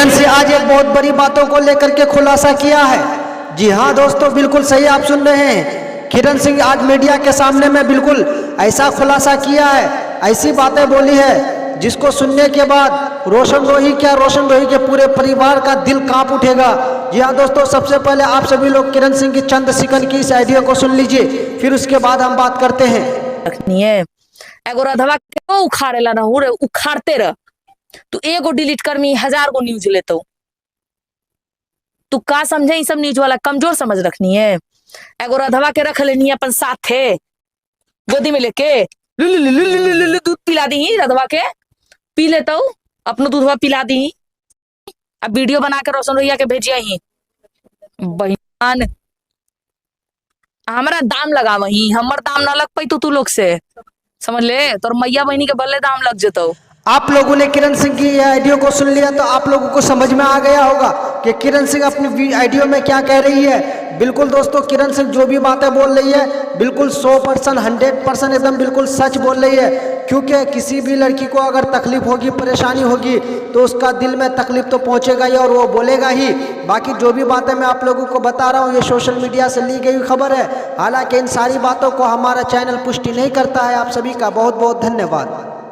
किरण सिंह आज एक बहुत बड़ी बातों को लेकर के खुलासा किया है। जी हाँ दोस्तों, बिल्कुल सही आप सुन रहे हैं। किरण सिंह आज मीडिया के सामने में बिल्कुल ऐसा खुलासा किया है, ऐसी बातें बोली है जिसको सुनने के बाद रोशन रोही के पूरे परिवार का दिल कांप उठेगा। जी हाँ दोस्तों, सबसे पहले आप सभी लोग किरण सिंह की चंद सेकंड की इस ऑडियो को सुन लीजिए, फिर उसके बाद हम बात करते हैं। रखनी है एगो रधवा क्यों उखाड़ेला ना रे, उखाड़ते रह। तू एगो डिलीट कर मी 1000 गो न्यूज लेतो। तू का समझे ई सब न्यूज वाला कमजोर समझ रखनी है। एगो रधवा के रख लेनी है अपन साथे, गोदी में लेके दूध पिला दी, रधवा के पी लेता हूँ, अपनो दूधवा पिला दी। अब वीडियो बना के रोशन रोहिया के भेजिया ही बहन। हमारा दाम लगा वही, हमर दाम ना लग पाई तो तू लोग से समझ ले, तोर मैया बहनी के बल्ले दाम लग जतो। आप लोगों ने किरण सिंह की ऑडियो को सुन लिया तो आप लोगों को समझ में आ गया होगा कि किरण सिंह अपनी ऑडियो में क्या कह रही है। बिल्कुल दोस्तों, किरण सिंह जो भी बातें बोल रही है बिल्कुल 100% 100% एकदम बिल्कुल सच बोल रही है। क्योंकि किसी भी लड़की को अगर तकलीफ होगी, परेशानी होगी तो उसका दिल में तकलीफ तो पहुंचेगा ही और वो बोलेगा ही। बाकी जो भी बातें मैं आप लोगों को बता रहा हूँ ये सोशल मीडिया से ली गई खबर है। हालांकि इन सारी बातों को हमारा चैनल पुष्टि नहीं करता है। आप सभी का बहुत बहुत धन्यवाद।